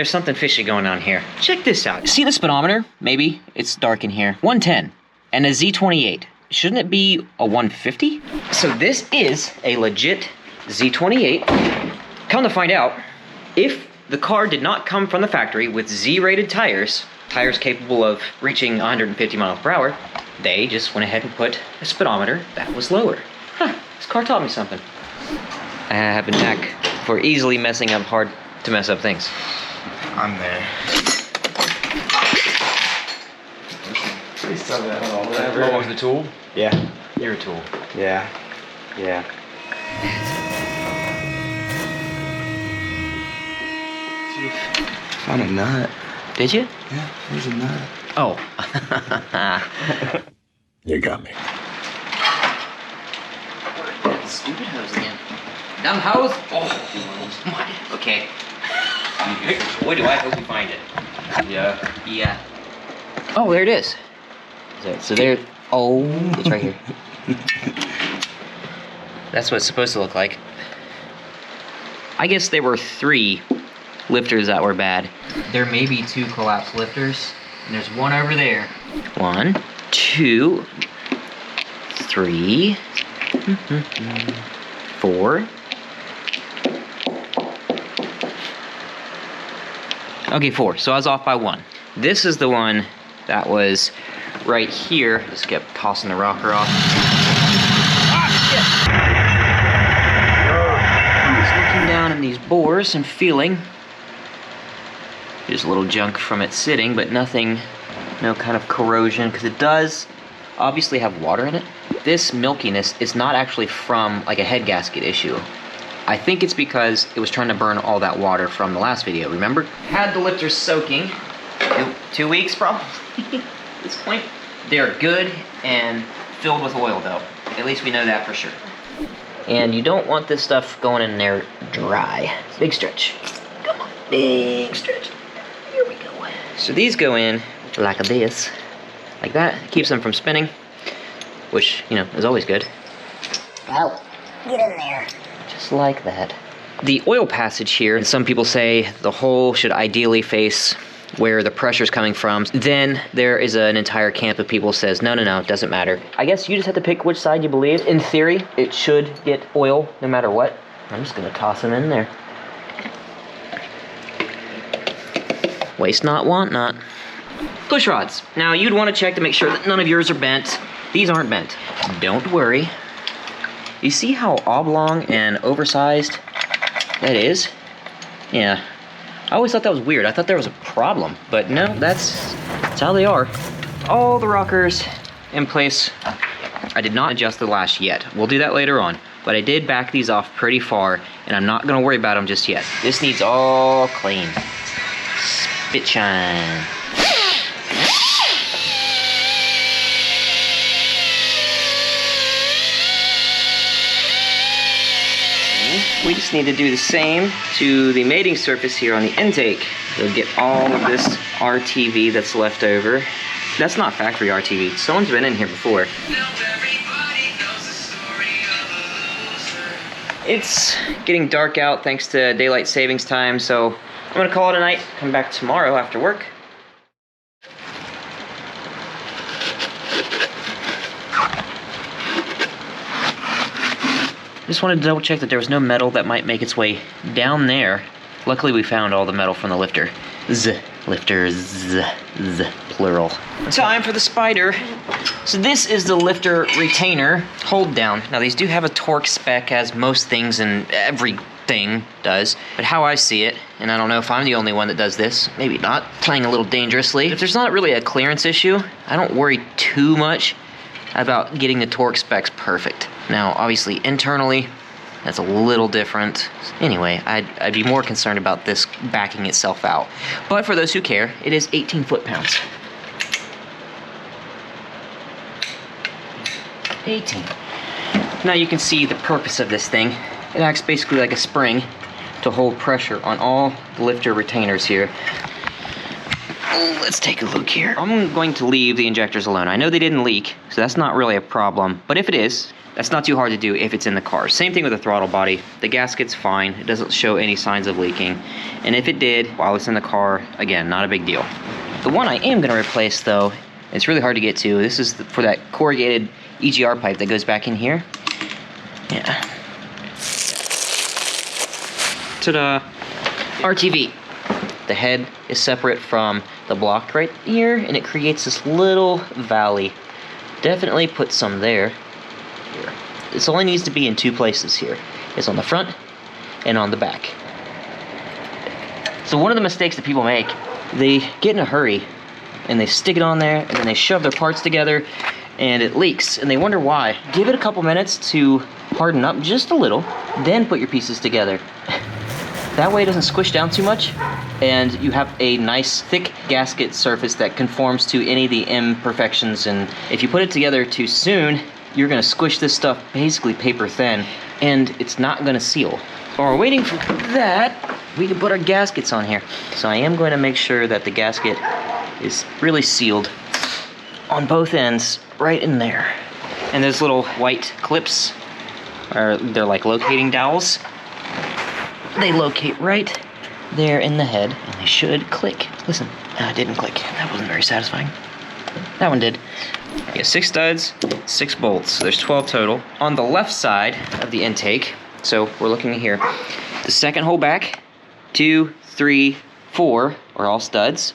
there's something fishy going on here. Check this out. See the speedometer? Maybe it's dark in here. 110 and a Z28. Shouldn't it be a 150? So this is a legit Z28. Come to find out, if the car did not come from the factory with Z-rated tires capable of reaching 150 miles per hour, they just went ahead and put a speedometer that was lower. Huh, this car taught me something. I have a knack for easily messing up hard to mess up things. I'm there. Please tell me that. What was the tool? Yeah. You're a tool. Yeah. Yeah. Found a nut. Did you? Yeah, there's a nut. Oh. You got me. Stupid hose again. Dumb hose? Oh, my. Okay. Boy, do I hope we find it. Yeah. Yeah. Oh, there it is. So there. Oh, it's right here. That's what it's supposed to look like. I guess there were 3 lifters that were bad. There may be 2 collapsed lifters, and there's one over there. 1, 2, 3, 4. Okay, 4. So I was off by 1. This is the one that was right here. Just kept tossing the rocker off. Ah, shit! Just looking down in these bores and feeling. Just a little junk from it sitting, but nothing, no kind of corrosion, because it does obviously have water in it. This milkiness is not actually from like a head gasket issue. I think it's because it was trying to burn all that water from the last video, remember? Had the lifters soaking, 2 weeks probably at this point. They're good and filled with oil though. At least we know that for sure. And you don't want this stuff going in there dry. Big stretch. Come on, big stretch. Here we go. So these go in like this, like that. It keeps them from spinning, which, you know, is always good. Ow, get in there. Just like that. The oil passage here, some people say the hole should ideally face where the pressure's coming from. Then there is an entire camp of people who says, no, it doesn't matter. I guess you just have to pick which side you believe. In theory, it should get oil no matter what. I'm just gonna toss them in there. Waste not, want not. Push rods. Now you'd want to check to make sure that none of yours are bent. These aren't bent. Don't worry. You see how oblong and oversized that is? Yeah. I always thought that was weird. I thought there was a problem, but no, that's how they are. All the rockers in place. I did not adjust the lash yet. We'll do that later on, but I did back these off pretty far, and I'm not gonna worry about them just yet. This needs all clean. Spit shine. We just need to do the same to the mating surface here on the intake. You'll get all of this RTV that's left over. That's not factory RTV. Someone's been in here before. It's getting dark out thanks to daylight savings time, so I'm gonna call it a night. Come back tomorrow after work. Just wanted to double check that there was no metal that might make its way down there. Luckily we found all the metal from the lifter. Lifters, plural. Time for the spider. So this is the lifter retainer hold down. Now these do have a torque spec, as most things and everything does. But how I see it, and I don't know if I'm the only one that does this, maybe not, playing a little dangerously. If there's not really a clearance issue, I don't worry too much about getting the torque specs perfect. Now, obviously, internally, that's a little different. Anyway, I'd be more concerned about this backing itself out. But for those who care, it is 18 foot-pounds. 18. Now you can see the purpose of this thing. It acts basically like a spring to hold pressure on all the lifter retainers here. Let's take a look here. I'm going to leave the injectors alone. I know they didn't leak, so that's not really a problem. But if it is, that's not too hard to do if it's in the car. Same thing with the throttle body. The gasket's fine. It doesn't show any signs of leaking. And if it did while it's in the car, again, not a big deal. The one I am going to replace, though, it's really hard to get to. This is for that corrugated EGR pipe that goes back in here. Yeah. Ta-da! RTV. The head is separate from the block right here, and it creates this little valley. Definitely put some there. Here. This only needs to be in 2 places here. It's on the front and on the back. So one of the mistakes that people make, they get in a hurry and they stick it on there and then they shove their parts together and it leaks and they wonder why. Give it a couple minutes to harden up just a little, then put your pieces together. That way it doesn't squish down too much and you have a nice thick gasket surface that conforms to any of the imperfections, and if you put it together too soon, you're gonna squish this stuff basically paper thin and it's not gonna seal. While we're waiting for that, we can put our gaskets on here. So I am going to make sure that the gasket is really sealed on both ends, right in there. And those little white clips, they're like locating dowels. They locate right there in the head, and they should click. Listen, it didn't click. That wasn't very satisfying. That one did. You got 6 studs, 6 bolts, so there's 12 total. On the left side of the intake, so we're looking here, the second hole back, 2, 3, 4 are all studs.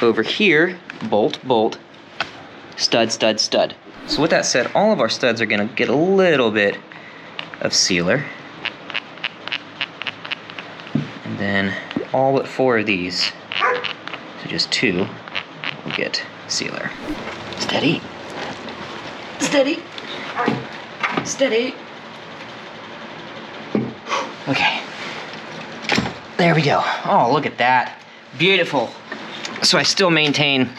Over here, bolt, bolt, stud, stud, stud. So with that said, all of our studs are gonna get a little bit of sealer. And then all but 4 of these, so just 2, will get sealer. Steady. Steady. Steady. Okay. There we go. Oh, look at that. Beautiful. So I still maintain,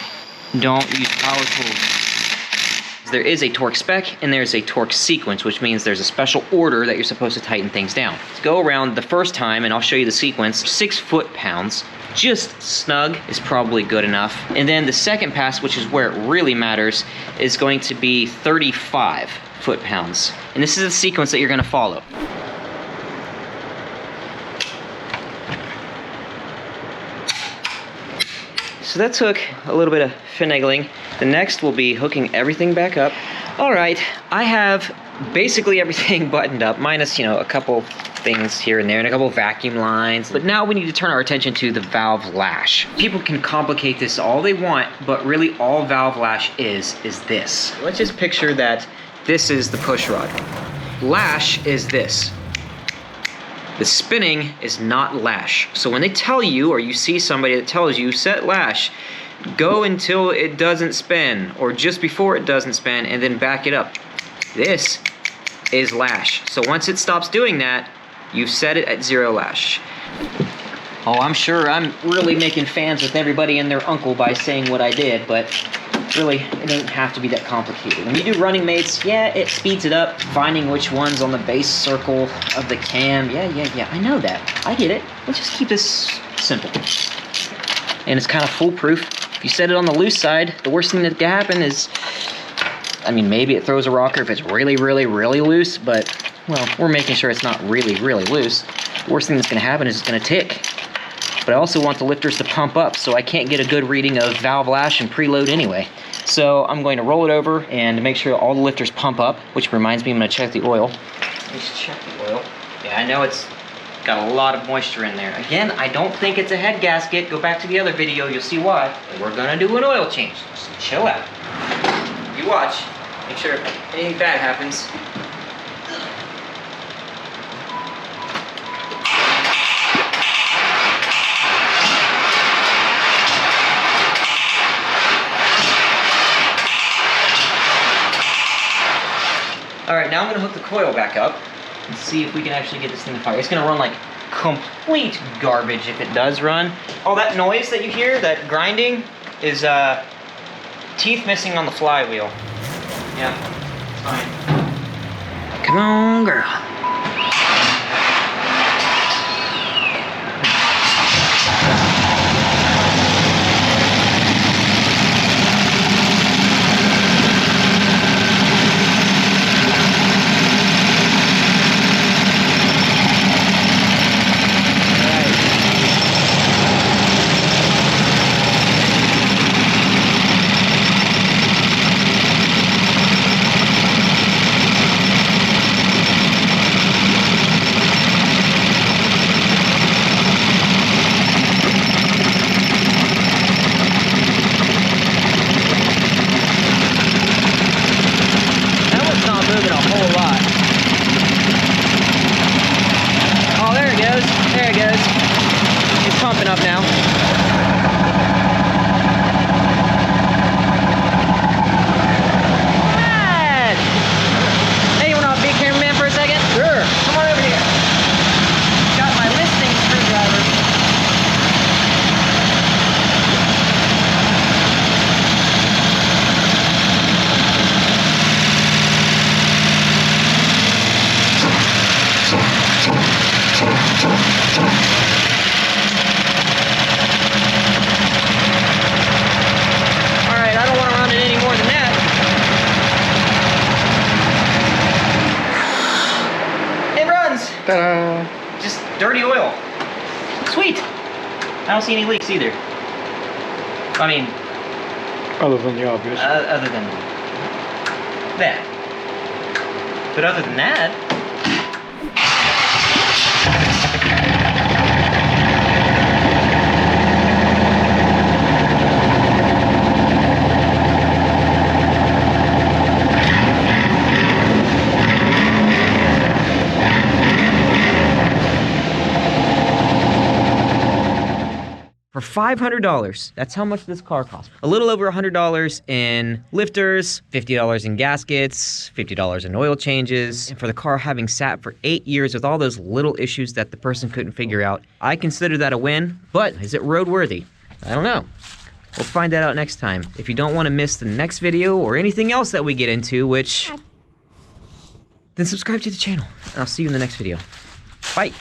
don't use power tools. There is a torque spec and there's a torque sequence, which means there's a special order that you're supposed to tighten things down. Let's go around the first time and I'll show you the sequence. 6 foot-pounds, just snug is probably good enough. And then the second pass, which is where it really matters, is going to be 35 foot-pounds. And this is the sequence that you're gonna follow. So that took a little bit of finagling. The next will be hooking everything back up. All right, I have basically everything buttoned up, minus, a couple things here and there, and a couple vacuum lines. But now we need to turn our attention to the valve lash. People can complicate this all they want, but really all valve lash is this. Let's just picture that this is the push rod. Lash is this. The spinning is not lash. So when they tell you, or you see somebody that tells you, set lash, go until it doesn't spin, or just before it doesn't spin, and then back it up. This is lash. So once it stops doing that, you've set it at 0 lash. Oh, I'm sure I'm really making fans with everybody and their uncle by saying what I did, but really, it doesn't have to be that complicated. When you do running mates, yeah, it speeds it up, finding which one's on the base circle of the cam. Yeah, I know that. I get it. Let's just keep this simple. And it's kind of foolproof. If you set it on the loose side, the worst thing that can happen is, maybe it throws a rocker if it's really, really, really loose, but, well, we're making sure it's not really, really loose. The worst thing that's gonna happen is it's gonna tick. But I also want the lifters to pump up, so I can't get a good reading of valve lash and preload anyway. So I'm going to roll it over and make sure all the lifters pump up, which reminds me I'm gonna check the oil. Let's check the oil. Yeah, I know it's got a lot of moisture in there. Again, I don't think it's a head gasket. Go back to the other video, you'll see why. We're gonna do an oil change, so chill out. You watch, make sure anything bad happens. All right, now I'm gonna hook the coil back up and see if we can actually get this thing to fire. It's gonna run like complete garbage if it does run. All that noise that you hear, that grinding, is teeth missing on the flywheel. Yeah, fine. Come on, girl. Ta-da! Just dirty oil. Sweet. I don't see any leaks either. I mean, Other than the obvious. other than that. But other than that, for $500, that's how much this car cost. A little over $100 in lifters, $50 in gaskets, $50 in oil changes, and for the car having sat for 8 years with all those little issues that the person couldn't figure out, I consider that a win, but is it roadworthy? I don't know. We'll find that out next time. If you don't want to miss the next video or anything else that we get into, then subscribe to the channel, and I'll see you in the next video. Bye.